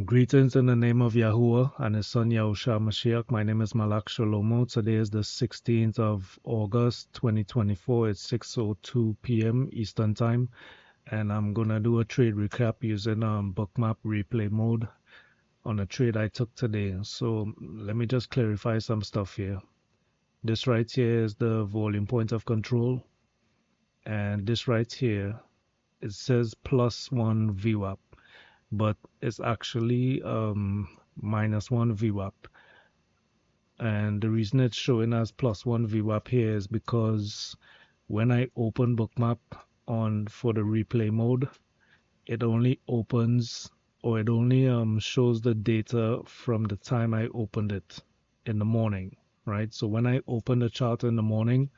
Greetings in the name of Yahuwah and his son Yahushua Mashiach. My name is Malak Shalomo. Today is the 16th of August 2024. It's 6:02 p.m. Eastern Time. And I'm going to do a trade recap using Bookmap replay mode on a trade I took today. So let me just clarify some stuff here. This right here is the volume point of control. And this right here, it says +1 VWAP. But it's actually -1 VWAP. And the reason it's showing as +1 VWAP here is because when I open Bookmap on for the replay mode, it only opens or it only shows the data from the time I opened it in the morning, right? So when I open the chart in the morning,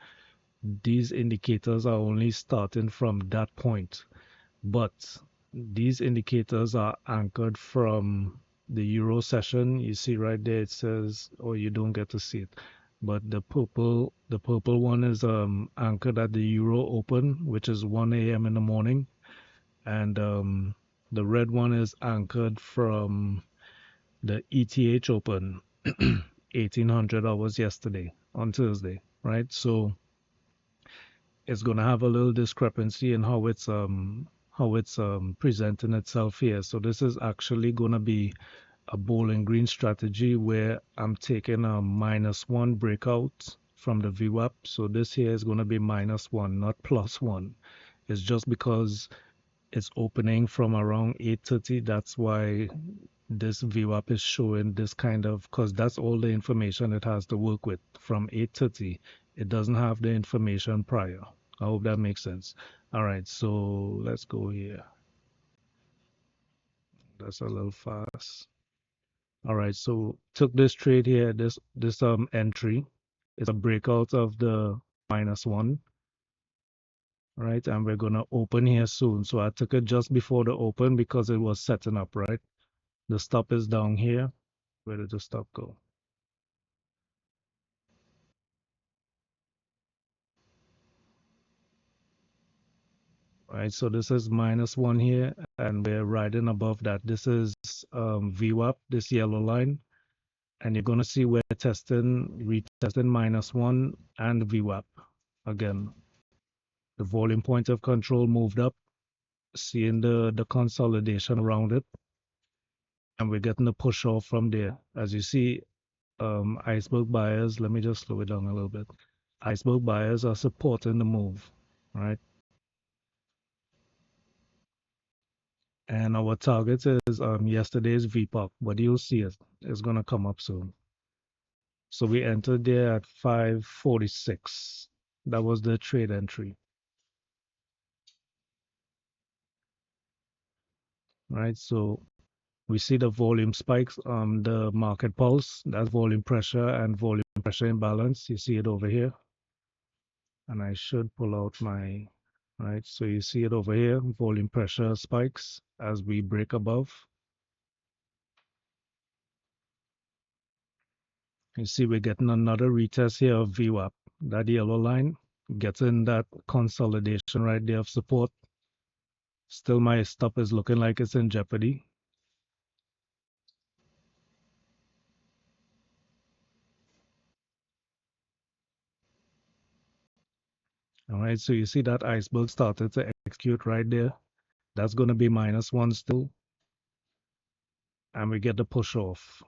these indicators are only starting from that point. But these indicators are anchored from the Euro session. You see right there it says, or you don't get to see it, but the purple one is anchored at the Euro Open, which is 1 a.m. in the morning, and the red one is anchored from the ETH Open, 1800 hours yesterday on Thursday, right? So it's going to have a little discrepancy in how it's presenting itself here. So this is actually going to be a bowling green strategy where I'm taking a -1 breakout from the VWAP. So this here is going to be -1, not +1. It's just because it's opening from around 8:30. That's why this VWAP is showing this kind of, because that's all the information it has to work with from 8:30. It doesn't have the information prior. I hope that makes sense. All right, so let's go here. That's a little fast. All right, so took this trade here, this entry. It's a breakout of the -1, right? And we're gonna open here soon. So I took it just before the open because it was setting up, right? The stop is down here. Where did the stop go? Right, so this is -1 here, and we're riding above that. This is VWAP, this yellow line, and you're gonna see we're retesting -1 and VWAP again. The volume point of control moved up, seeing the consolidation around it, and we're getting a push off from there. As you see, iceberg buyers, let me just slow it down a little bit. Iceberg buyers are supporting the move, right? And our target is yesterday's VPOC, but you'll see it. It's gonna come up soon. So we entered there at 546. That was the trade entry, right? So we see the volume spikes on the market pulse. That's volume pressure and volume pressure imbalance. You see it over here. And I should pull out my, right? So you see it over here, volume pressure spikes as we break above. You see we're getting another retest here of VWAP. That yellow line getting that consolidation right there of support. Still my stop is looking like it's in jeopardy. All right, so you see that iceberg started to execute right there. That's going to be -1 still. And we get the push off.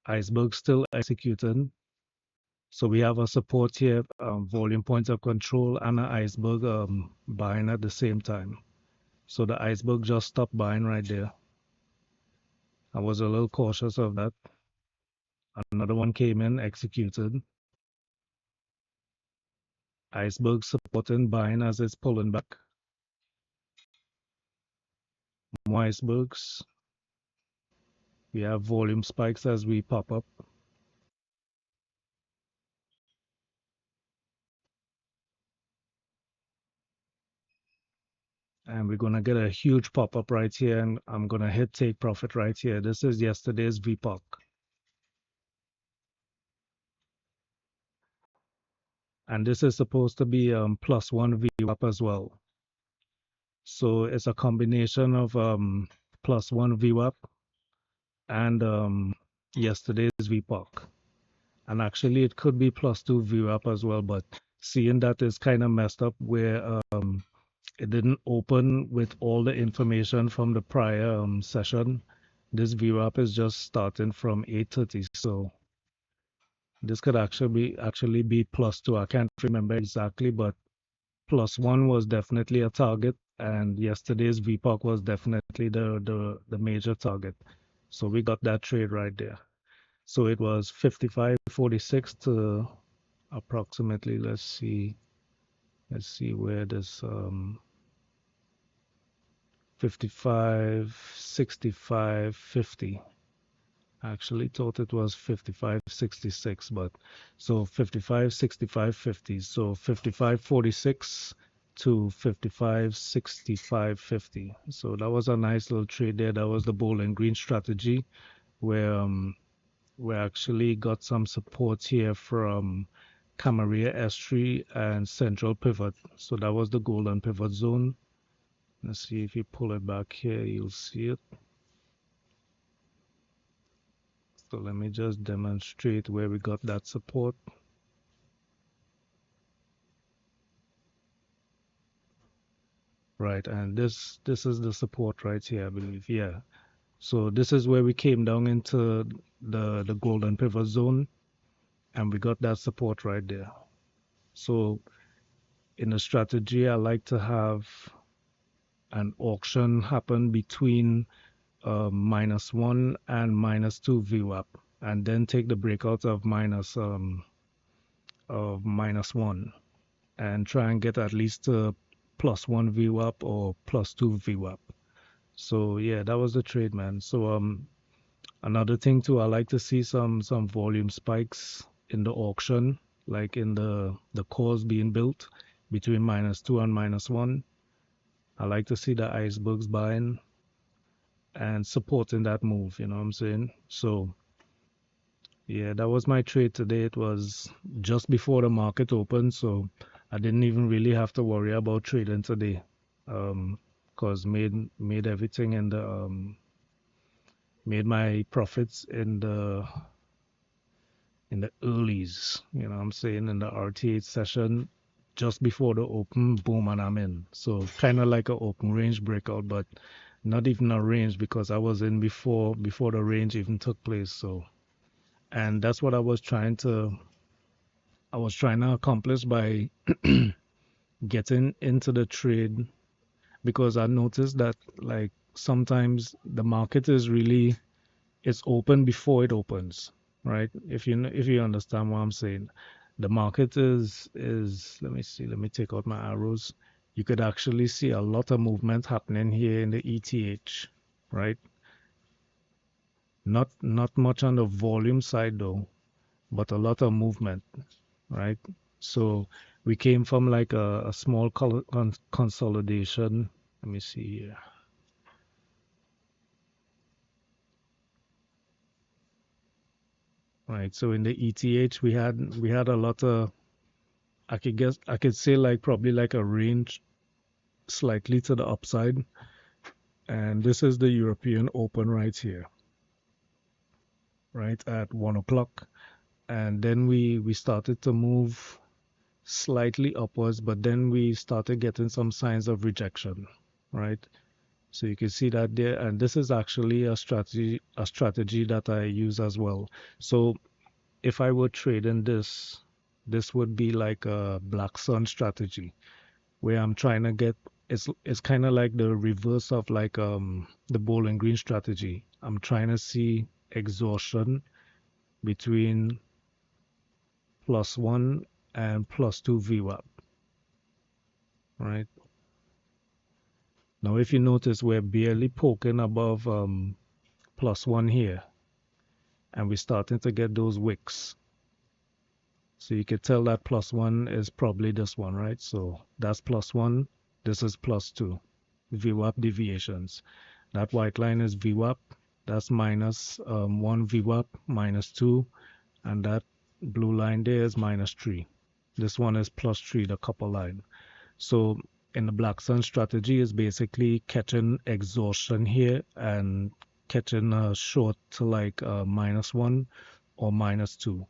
Iceberg still executing. So we have a support here, volume point of control, and an iceberg buying at the same time. So the iceberg just stopped buying right there. I was a little cautious of that. Another one came in, executed. Iceberg supporting buying as it's pulling back. More icebergs. We have volume spikes as we pop up. And we're going to get a huge pop-up right here, and I'm going to hit take profit right here. This is yesterday's VPOC. And this is supposed to be plus one VWAP as well. So it's a combination of plus one VWAP and yesterday's VPOC. And actually, it could be plus two VWAP as well, but seeing that is kind of messed up where it didn't open with all the information from the prior session. This VWAP is just starting from 8:30, so this could actually be plus two. I can't remember exactly, but plus one was definitely a target, and yesterday's VPOC was definitely the major target. So we got that trade right there. So it was 55.46 to approximately, let's see where this 55.65.50. I actually thought it was 55.66, but so 55.65.50. So 55.46 to 55.65.50. So that was a nice little trade there. That was the Bowling Green strategy where we actually got some support here from Camarilla S3 and Central Pivot. So that was the golden pivot zone. Let's see if you pull it back here, you'll see it. So let me just demonstrate where we got that support. Right, and this is the support right here, I believe. Yeah. So this is where we came down into the golden pivot zone, and we got that support right there. So in the strategy, I like to have an auction happen between -1 and -2 VWAP, and then take the breakout of -1 and try and get at least a +1 VWAP or +2 VWAP. So yeah, that was the trade, man. So another thing too, I like to see some volume spikes in the auction, like in the cores being built between -2 and -1. I like to see the icebergs buying and supporting that move, you know what I'm saying? So yeah, that was my trade today. It was just before the market opened, so I didn't even really have to worry about trading today. Cause made everything in the made my profits in the earlies, you know what I'm saying, in the RTH session just before the open, boom, and I'm in. So kind of like an open range breakout, but not even a range because I was in before the range even took place. So, and that's what I was trying to accomplish by getting into the trade because I noticed that like sometimes the market is really it's open before it opens, right? If you understand what I'm saying, the market is let me see, let me take out my arrows. You could actually see a lot of movement happening here in the ETH, right? Not much on the volume side though, but a lot of movement, right? So we came from like a small consolidation. Let me see here. Right. So in the ETH we had a lot of I could say like probably like a range slightly to the upside. And this is the European Open right here, right at 1 o'clock. And then we started to move slightly upwards, but then we started getting some signs of rejection, right? So you can see that there, and this is actually a strategy that I use as well. So if I were trading this would be like a black sun strategy where I'm trying to get it's kind of like the reverse of like the bowling green strategy. I'm trying to see exhaustion between +1 and +2 VWAP, right? Now if you notice we're barely poking above +1 here and we're starting to get those wicks. So you can tell that +1 is probably this one, right? So that's +1, this is +2. VWAP deviations. That white line is VWAP, that's minus 1 VWAP, -2, and that blue line there is -3. This one is plus 3, the couple line. So in the Black Sun strategy is basically catching exhaustion here and catching a short to like -1 or -2.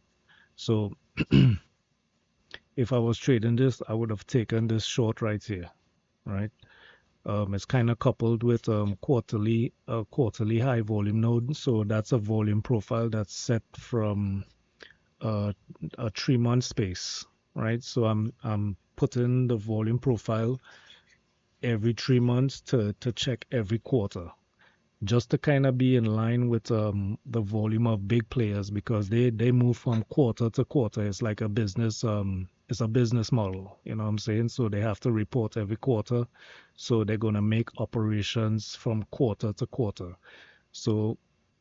So if I was trading this, I would have taken this short right here, right? It's kind of coupled with quarterly high volume node. So that's a volume profile that's set from uh, a 3 month space, right? So I'm putting the volume profile every 3 months to check every quarter, just to kind of be in line with the volume of big players because they move from quarter to quarter. It's like a business it's a business model, you know what I'm saying? So they have to report every quarter. So they're gonna make operations from quarter to quarter. So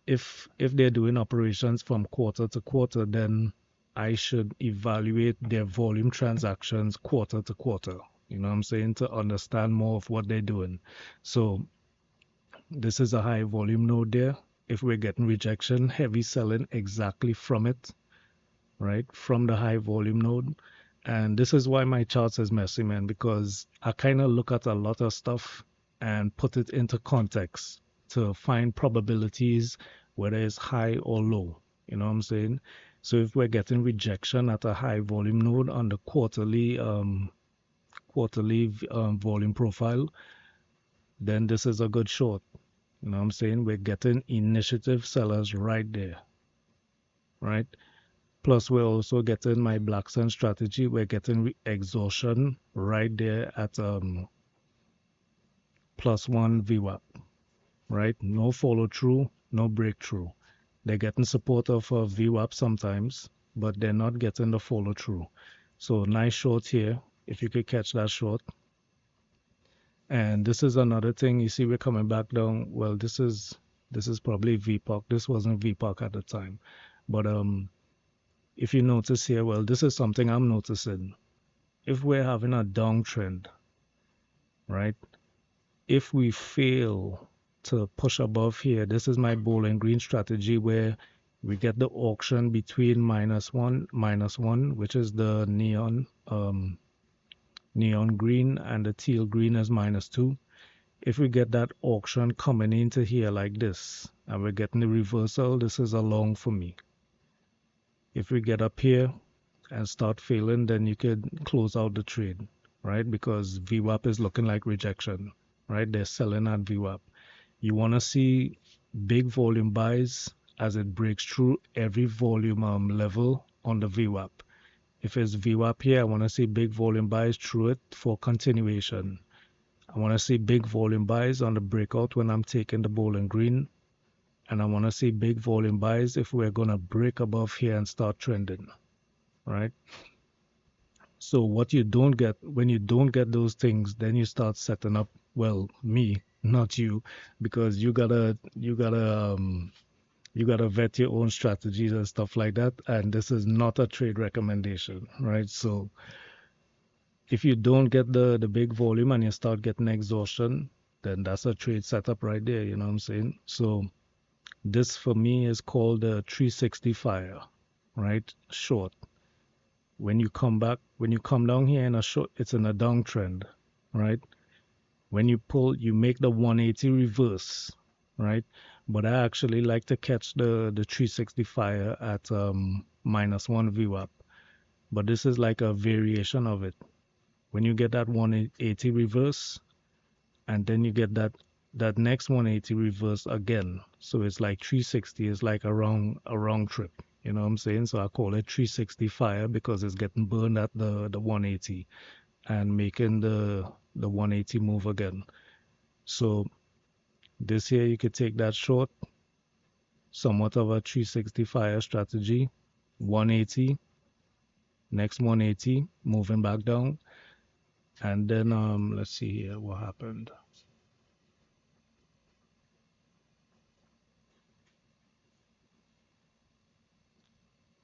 if they're doing operations from quarter to quarter, then I should evaluate their volume transactions quarter to quarter. You know what I'm saying? To understand more of what they're doing. So this is a high volume node there. If we're getting rejection, heavy selling exactly from it, right? From the high volume node. And this is why my charts is messy, man, because I kind of look at a lot of stuff and put it into context to find probabilities, whether it's high or low. You know what I'm saying? So if we're getting rejection at a high volume node on the quarterly volume profile, then this is a good short. You know what I'm saying? We're getting initiative sellers right there, right? Plus, we're also getting my Black Sun strategy. We're getting exhaustion right there at +1 VWAP, right? No follow through, no breakthrough. They're getting support of a VWAP sometimes, but they're not getting the follow through. So nice short here. If you could catch that short. And this is another thing. You see, we're coming back down. Well, this is probably VPOC. This wasn't VPOC at the time, but if you notice here, well, this is something I'm noticing. If we're having a downtrend, right? If we fail to push above here, this is my bowling green strategy where we get the auction between -1, which is the neon green, and the teal green is -2. If we get that auction coming into here like this, and we're getting the reversal, this is a long for me. If we get up here and start failing, then you could close out the trade, right? Because VWAP is looking like rejection, right? They're selling at VWAP. You want to see big volume buys as it breaks through every volume level on the VWAP. If it's VWAP here, I want to see big volume buys through it for continuation. I want to see big volume buys on the breakout when I'm taking the bowling green. And I want to see big volume buys if we're going to break above here and start trending, right? So what you don't get, when you don't get those things, then you start setting up, well, me, not you, because you gotta vet your own strategies and stuff like that. And this is not a trade recommendation, right? So if you don't get the big volume and you start getting exhaustion, then that's a trade setup right there, you know what I'm saying? So this for me is called a 360 fire, right? Short. When you come down here in a short, it's in a downtrend, right? When you pull, you make the 180 reverse, right? But I actually like to catch the 360 fire at -1 VWAP. But this is like a variation of it. When you get that 180 reverse, and then you get that next 180 reverse again. So it's like 360 is like a round trip. You know what I'm saying? So I call it 360 fire because it's getting burned at the 180 and making the 180 move again. So this here you could take that short, somewhat of a 360 fire strategy, 180, next 180, moving back down, and then let's see here what happened.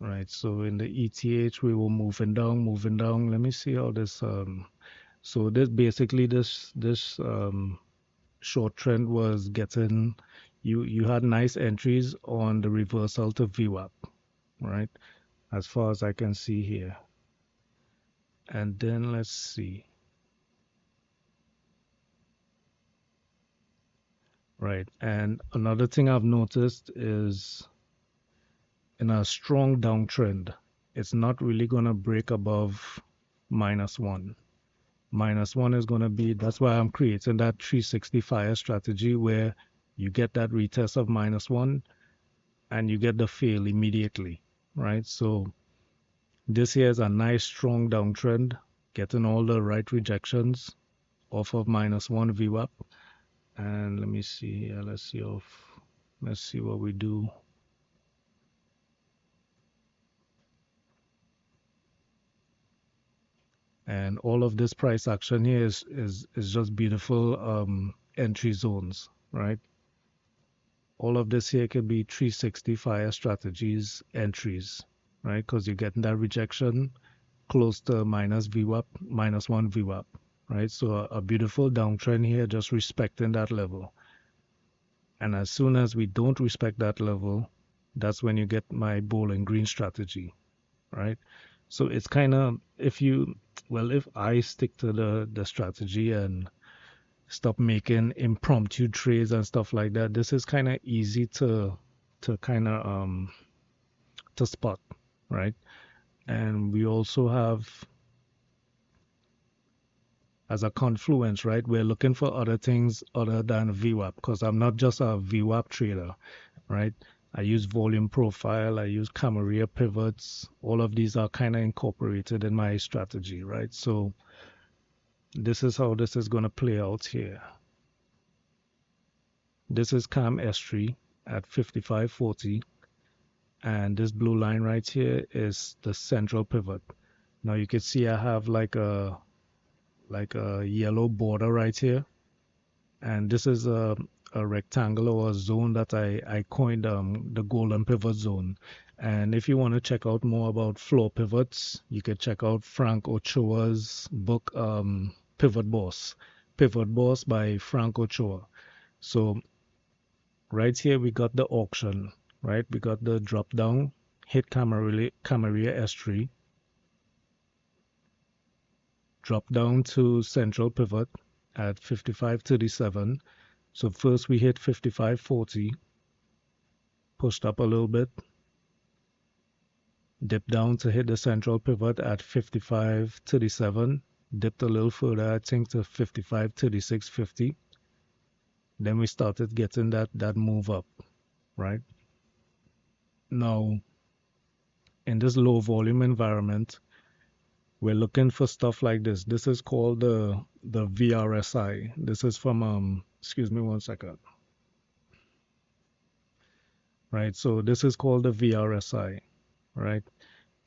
Right, so in the ETH we were moving down, moving down. Let me see how this so this basically this short trend was getting you had nice entries on the reversal to VWAP, right? As far as I can see here. And then let's see. Right. And another thing I've noticed is in a strong downtrend, it's not really going to break above -1. -1 is going to be, that's why I'm creating that 360 fire strategy where you get that retest of -1 and you get the fail immediately, right? So this here is a nice strong downtrend, getting all the right rejections off of -1 VWAP. And let me see here. Let's see what we do. And all of this price action here is just beautiful entry zones, right? All of this here could be 360 fire strategies entries, right? Because you're getting that rejection close to minus VWAP, -1 VWAP, right? So a beautiful downtrend here, just respecting that level. And as soon as we don't respect that level, that's when you get my bowling green strategy, right? So it's kind of, if I stick to the strategy and stop making impromptu trades and stuff like that, this is kind of easy to kind of to spot, right? And we also have as a confluence, right? We're looking for other things other than VWAP because I'm not just a VWAP trader, right? I use volume profile, I use Camarilla pivots. All of these are kind of incorporated in my strategy, right? So this is how this is going to play out here. This is CAM S3 at 55.40, and this blue line right here is the central pivot. Now you can see I have like a yellow border right here, and this is a rectangle or a zone that I coined the golden pivot zone. And if you want to check out more about floor pivots, you can check out Frank Ochoa's book, Pivot Boss by Frank Ochoa. So right here we got the auction, right? We got the drop down, hit Camarilla S3, drop down to central pivot at 55.37. So first we hit 55.40, pushed up a little bit, dipped down to hit the central pivot at 55.37, dipped a little further, I think to 55.36.50. Then we started getting that move up, right? Now, in this low volume environment, we're looking for stuff like this. This is called the VRSI. This is from excuse me one second. Right, so this is called the VRSI, right?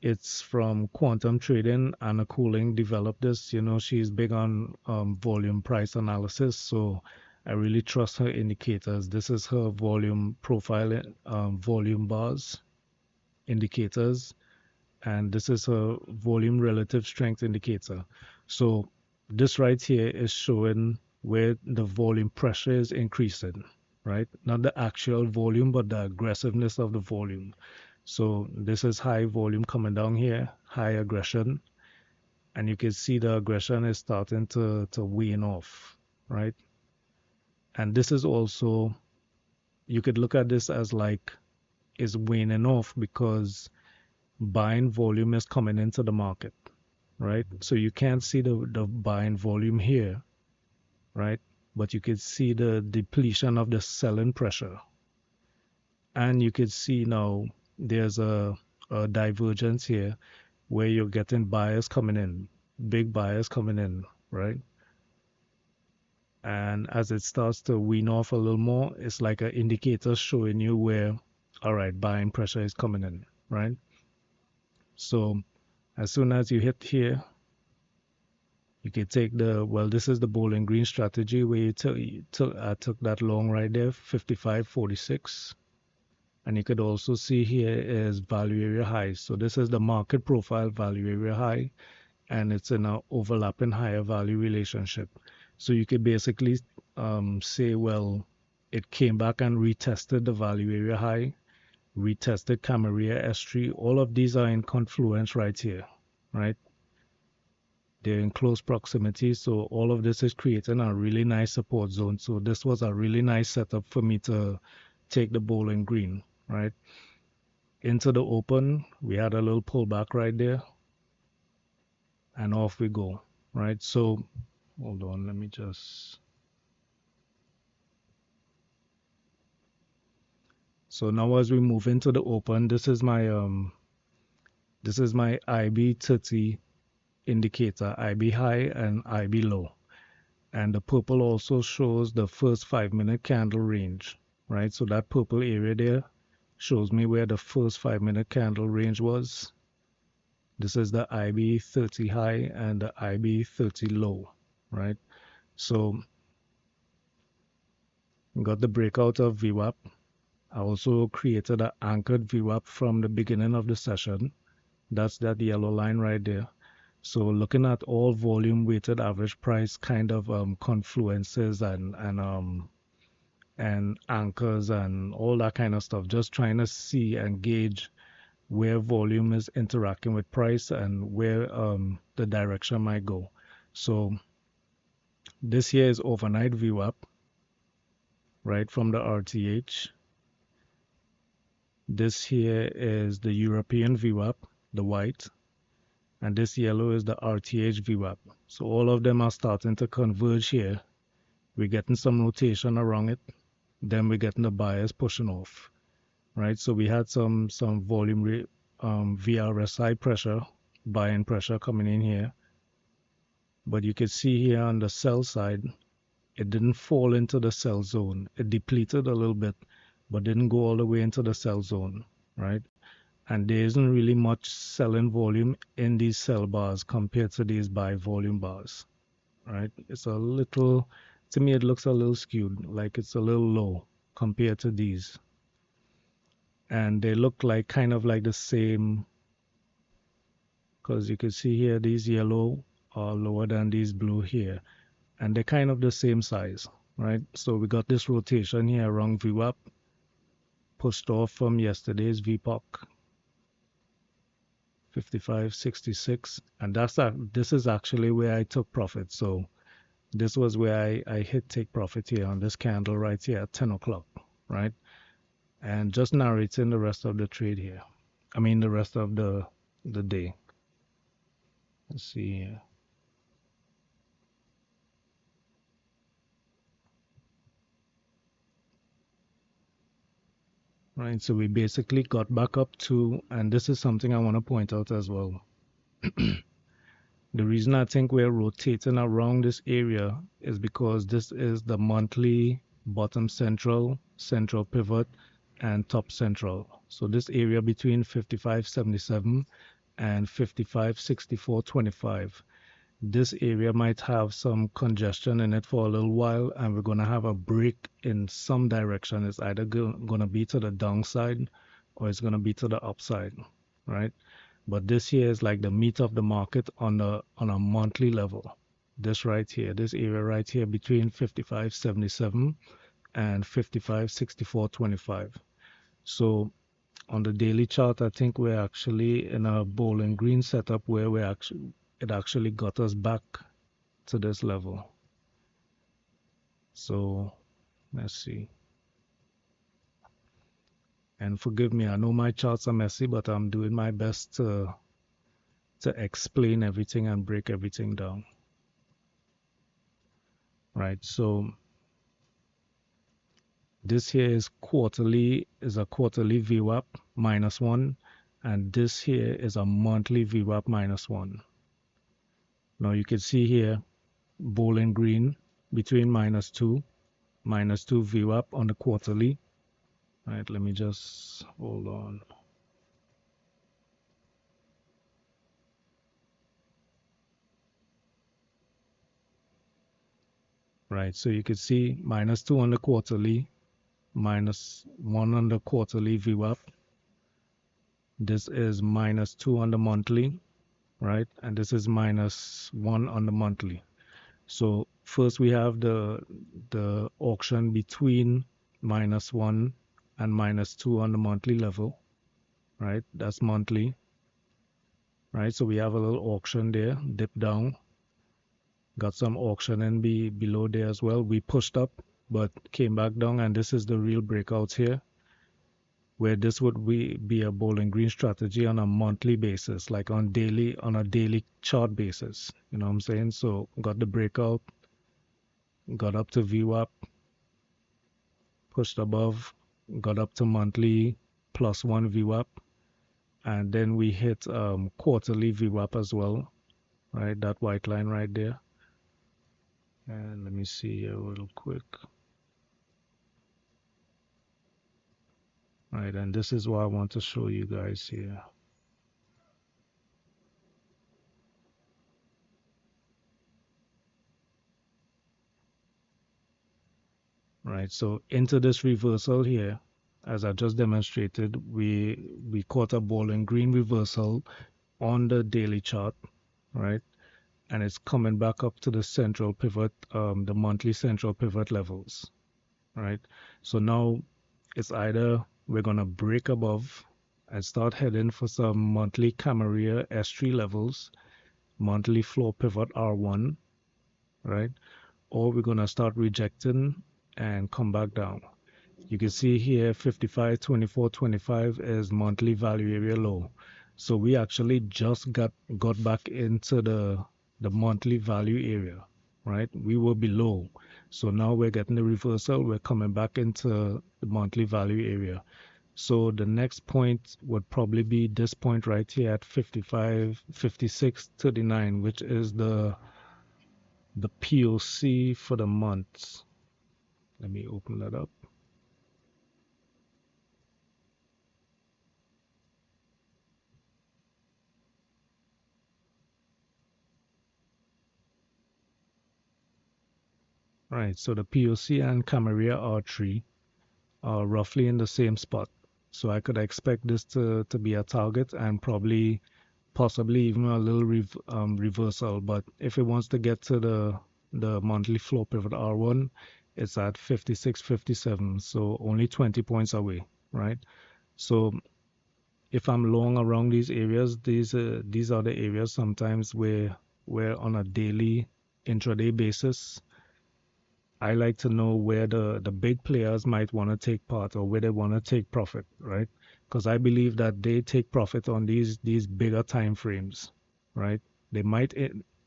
It's from Quantum Trading. Anna Cooling developed this. You know, she's big on volume price analysis, so I really trust her indicators. This is her volume profile, volume bars indicators, and this is her volume relative strength indicator. So this right here is showing where the volume pressure is increasing, right? Not the actual volume, but the aggressiveness of the volume. So this is high volume coming down here, high aggression, and you can see the aggression is starting to wane off, right? And this is also, you could look at this as like is waning off because buying volume is coming into the market, right? So you can't see the buying volume here, right? But you can see the depletion of the selling pressure. And you can see now there's a divergence here where you're getting buyers coming in, big buyers coming in, right? And as it starts to wean off a little more, it's like an indicator showing you where, all right, buying pressure is coming in, right? So as soon as you hit here, you can take this is the bowling green strategy where I took that long right there, 55.46. And you could also see here is value area high. So this is the market profile value area high, and it's in an overlapping higher value relationship. So you could basically say, well, it came back and retested the value area high, retested Camarilla S3. All of these are in confluence right here, right? They're in close proximity, so all of this is creating a really nice support zone. So this was a really nice setup for me to take the bowling green, right? Into the open, we had a little pullback right there, and off we go, right? So hold on, let me just. So now as we move into the open, this is my IB30 indicator, IB high and IB low. And the purple also shows the first 5-minute candle range, right? So that purple area there shows me where the first 5-minute candle range was. This is the IB30 high and the IB30 low, right? So we got the breakout of VWAP. I also created an anchored VWAP from the beginning of the session. That's that yellow line right there. So looking at all volume weighted average price kind of confluences and anchors and all that kind of stuff, just trying to see and gauge where volume is interacting with price and where the direction might go. So this here is overnight VWAP, right, from the RTH. This here is the European VWAP, the white, and this yellow is the RTH VWAP. So all of them are starting to converge here. We're getting some rotation around it. Then we're getting the buyers pushing off, right? So we had some volume VRSI pressure, buying pressure coming in here. But you can see here on the sell side, it didn't fall into the sell zone. It depleted a little bit, but didn't go all the way into the sell zone, right? And there isn't really much selling volume in these sell bars compared to these buy volume bars, right? It's a little, to me, it looks a little skewed, like it's a little low compared to these. And they look like kind of like the same, because you can see here, these yellow are lower than these blue here. And they're kind of the same size, right? So we got this rotation here around VWAP, pushed off from yesterday's VPOC, 55.66, and this is actually where I took profit. So this was where I hit take profit here on this candle right here at 10 o'clock, right? And just narrating the rest of the trade here. I mean the rest of the day. Let's see here. Right, so we basically got back up to, and this is something I want to point out as well. The reason I think we're rotating around this area is because this is the monthly bottom central, central pivot, and top central. So this area between 55.77 and 55.64.25. This area might have some congestion in it for a little while, and we're going to have a break in some direction. It's either going to be to the downside or it's going to be to the upside, right? But this here is like the meat of the market on a monthly level. This right here, this area right here between 55.77 and 55.64.25. So on the daily chart, I think we're actually in a bowling green setup where it actually got us back to this level. So let's see. And forgive me, I know my charts are messy, but I'm doing my best to explain everything and break everything down. Right, so this here is a quarterly VWAP -1, and this here is a monthly VWAP -1. Now you can see here bowling green between -2 VWAP on the quarterly. Right, let me just hold on. Right, so you can see -2 on the quarterly, -1 on the quarterly VWAP. This is -2 on the monthly, right? And this is -1 on the monthly. So first we have the auction between -1 and -2 on the monthly level, right? That's monthly, right? So we have a little auction there, dip down, got some auction and below there as well. We pushed up, but came back down, and this is the real breakouts here, where this would be a bowling green strategy on a monthly basis, like on a daily chart basis. You know what I'm saying? So got the breakout, got up to VWAP, pushed above, got up to monthly +1 VWAP, and then we hit quarterly VWAP as well, right? That white line right there. And let me see here real quick. Right, and this is what I want to show you guys here. Right, so into this reversal here, as I just demonstrated, we caught a ball and green reversal on the daily chart, right? And it's coming back up to the central pivot, the monthly central pivot levels, right? So now it's either we're gonna break above and start heading for some monthly Camarilla S3 levels, monthly floor pivot R1, right? Or we're gonna start rejecting and come back down. You can see here 55, 24, 25 is monthly value area low. So we actually just got back into the monthly value area, right? We were below. So now we're getting the reversal. We're coming back into the monthly value area. So the next point would probably be this point right here at 55, 56, 39, which is the POC for the month. Let me open that up. Right, so the POC and Camarilla R3 are roughly in the same spot. So I could expect this to be a target and probably possibly even a little reversal. But if it wants to get to the monthly floor pivot R1, it's at 56, 57, so only 20 points away, right? So if I'm long around these areas, these are the areas sometimes where on a daily intraday basis I like to know where the big players might want to take part or where they want to take profit, right? Because I believe that they take profit on these bigger time frames, right? They might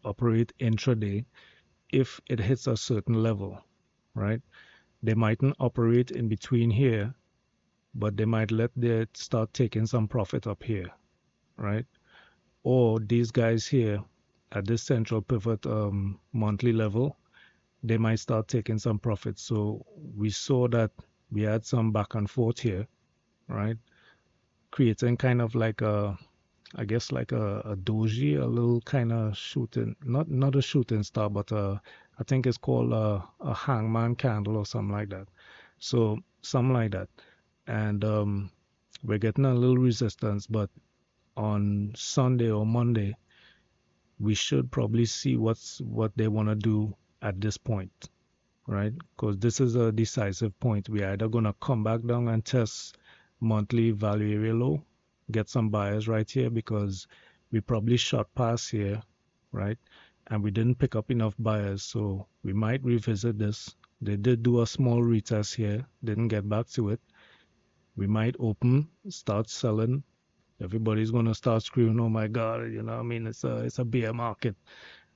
operate intraday if it hits a certain level, right? They mightn't operate in between here, but they might let their start taking some profit up here, right? Or these guys here at this central pivot monthly level, they might start taking some profits. So we saw that we had some back and forth here, right? Creating kind of like I guess like a doji, a little kind of shooting, not a shooting star, but I think it's called a hangman candle or something like that. So something like that. And we're getting a little resistance, but on Sunday or Monday, we should probably see what they want to do at this point, right? Because this is a decisive point. We're either going to come back down and test monthly value area low, get some buyers right here because we probably shot past here, right? And we didn't pick up enough buyers, so we might revisit this. They did do a small retest here, didn't get back to it. We might open, start selling. Everybody's gonna start screaming, "Oh my God!" You know, what I mean, it's a bear market.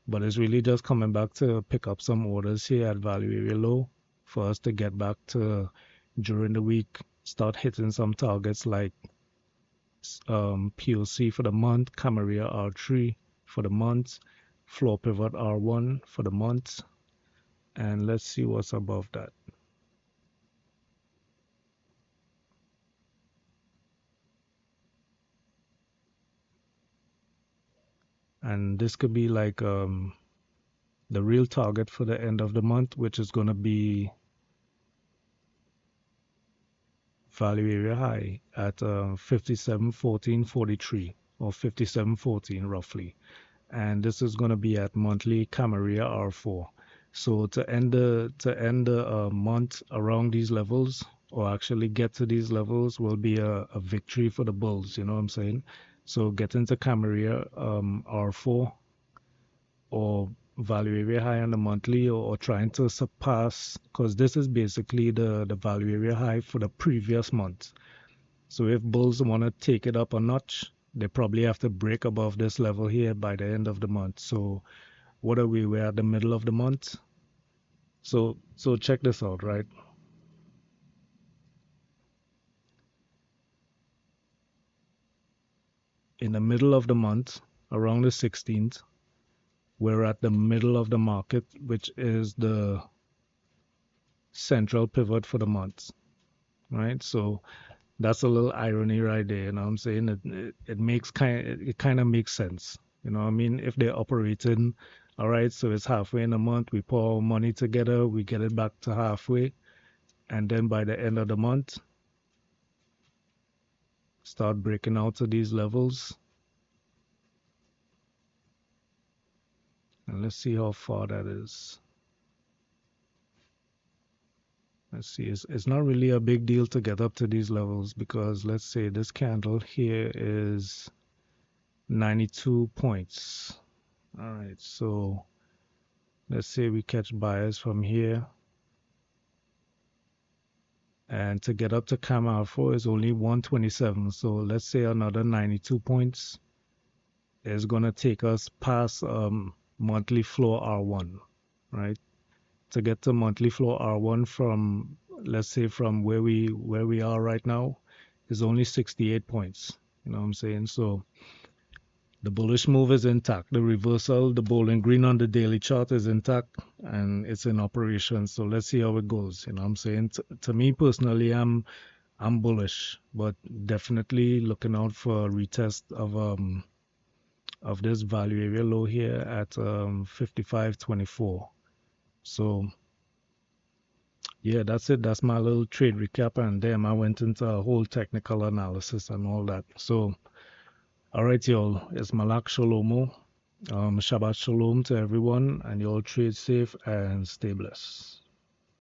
But it's really just coming back to pick up some orders here at value area low for us to get back to during the week, start hitting some targets like POC for the month, Camarilla R3 for the month, floor pivot R1 for the month, and let's see what's above that. And this could be like the real target for the end of the month, which is going to be value area high at 57.14.43 or 57.14 roughly. And this is going to be at monthly Camarilla R4. So to end the month around these levels, or actually get to these levels, will be a victory for the Bulls. You know what I'm saying? So get into Camarilla R4 or value area high on the monthly, or trying to surpass, because this is basically the value area high for the previous month. So if bulls want to take it up a notch, they probably have to break above this level here by the end of the month. So what are we? We're at the middle of the month. So check this out, right? In the middle of the month, around the 16th, we're at the middle of the market, which is the central pivot for the month, right? So that's a little irony right there. You know what I'm saying? It kind of makes sense. You know what I mean? If they're operating, all right, so it's halfway in a month, we pour money together, we get it back to halfway, and then by the end of the month, start breaking out to these levels. And let's see how far that is. Let's see, it's not really a big deal to get up to these levels, because let's say this candle here is 92 points. All right, so let's say we catch buyers from here, and to get up to CAM Alpha is only 127. So let's say another 92 points is going to take us past monthly floor R1, right? To get to monthly floor R1 from, let's say, from where we are right now, is only 68 points. You know what I'm saying? So the bullish move is intact. The reversal, the bowling green on the daily chart is intact, and it's in operation. So let's see how it goes. You know what I'm saying? To me personally, I'm bullish, but definitely looking out for a retest of this value area low here at 55.24. So yeah, that's it. That's my little trade recap, and damn, I went into a whole technical analysis and all that. So all right, y'all, it's Malak Shalomo. Shabbat Shalom to everyone, and y'all trade safe and stay blessed.